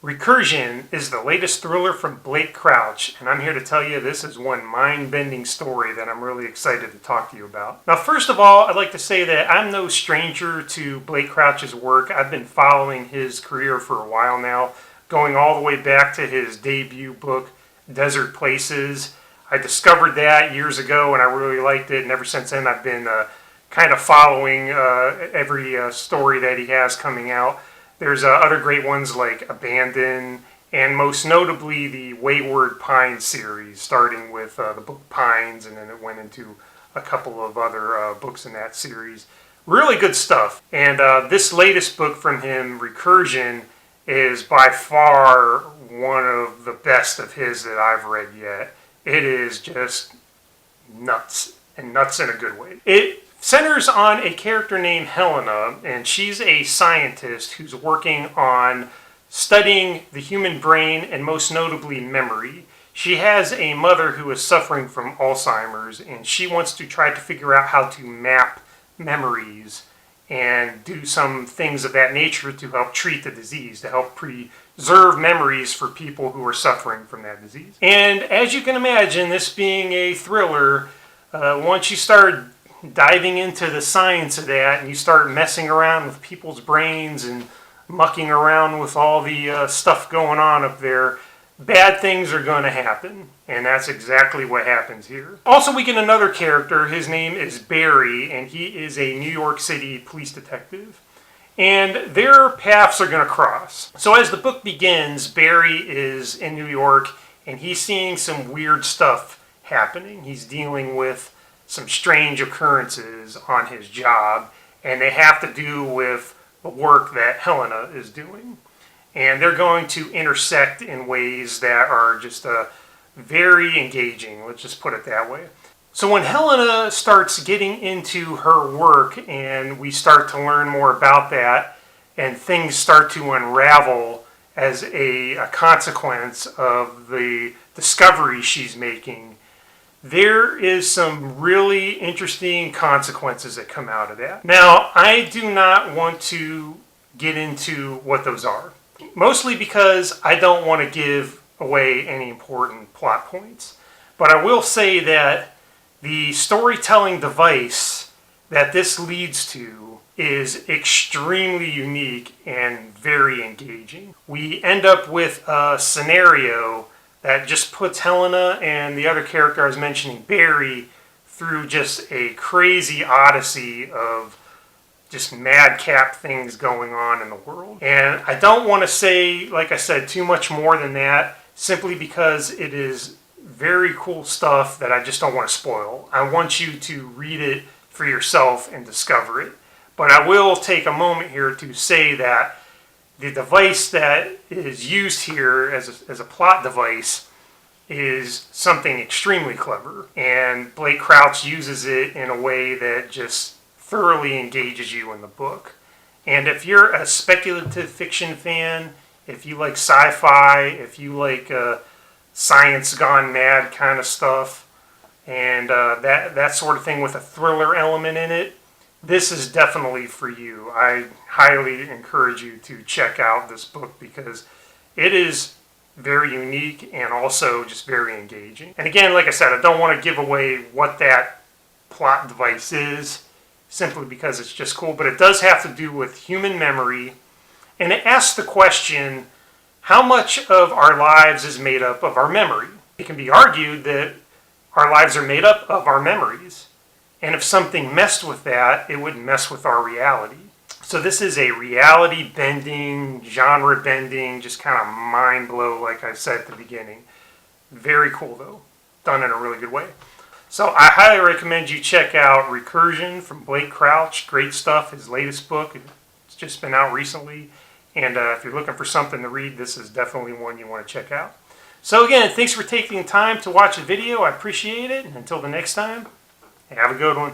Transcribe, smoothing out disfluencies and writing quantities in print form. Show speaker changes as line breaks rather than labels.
Recursion is the latest thriller from Blake Crouch, and I'm here to tell you this is one mind-bending story that I'm really excited to talk to you about. Now, first of all, I'd like to say that I'm no stranger to Blake Crouch's work. I've been following his career for a while now, going all the way back to his debut book, Desert Places. I discovered that years ago, and I really liked it, and ever since then I've been kind of following every story that he has coming out. There's other great ones like Abandon, and most notably the Wayward Pines series, starting with the book Pines, and then it went into a couple of other books in that series. Really good stuff. And this latest book from him, Recursion, is by far one of the best of his that I've read yet. It is just nuts, and nuts in a good way. It centers on a character named Helena, and she's a scientist who's working on studying the human brain and most notably memory. She has a mother who is suffering from Alzheimer's, and she wants to try to figure out how to map memories and do some things of that nature to help treat the disease, to help preserve memories for people who are suffering from that disease. And as you can imagine, this being a thriller, once you start diving into the science of that and you start messing around with people's brains and mucking around with all the stuff going on up there, bad things are going to happen, and that's exactly what happens here. Also, we get another character. His name is Barry, and he is a New York City police detective, and their paths are going to cross. So as the book begins, Barry is in New York, and he's seeing some weird stuff happening. He's dealing with some strange occurrences on his job, and they have to do with the work that Helena is doing. And they're going to intersect in ways that are just very engaging, let's just put it that way. So when Helena starts getting into her work and we start to learn more about that, and things start to unravel as a consequence of the discovery she's making, there is some really interesting consequences that come out of that. Now, I do not want to get into what those are, mostly because I don't want to give away any important plot points. But I will say that the storytelling device that this leads to is extremely unique and very engaging. We end up with a scenario that just puts Helena and the other character I was mentioning, Barry, through just a crazy odyssey of just madcap things going on in the world. And I don't want to say, like I said, too much more than that, simply because it is very cool stuff that I just don't want to spoil. I want you to read it for yourself and discover it. But I will take a moment here to say that the device that is used here as a plot device is something extremely clever, and Blake Crouch uses it in a way that just thoroughly engages you in the book. And if you're a speculative fiction fan, if you like sci-fi, if you like science gone mad kind of stuff, and that sort of thing with a thriller element in it, this is definitely for you. I highly encourage you to check out this book because it is very unique and also just very engaging. And again, like I said, I don't want to give away what that plot device is, simply because it's just cool, but it does have to do with human memory, and it asks the question, how much of our lives is made up of our memory? It can be argued that our lives are made up of our memories. And if something messed with that, it would mess with our reality. So this is a reality-bending, genre-bending, just kind of mind-blow, like I said at the beginning. Very cool, though. Done in a really good way. So I highly recommend you check out Recursion from Blake Crouch. Great stuff. His latest book. It's just been out recently. And if you're looking for something to read, this is definitely one you want to check out. So again, thanks for taking time to watch the video. I appreciate it. And until the next time, have a good one.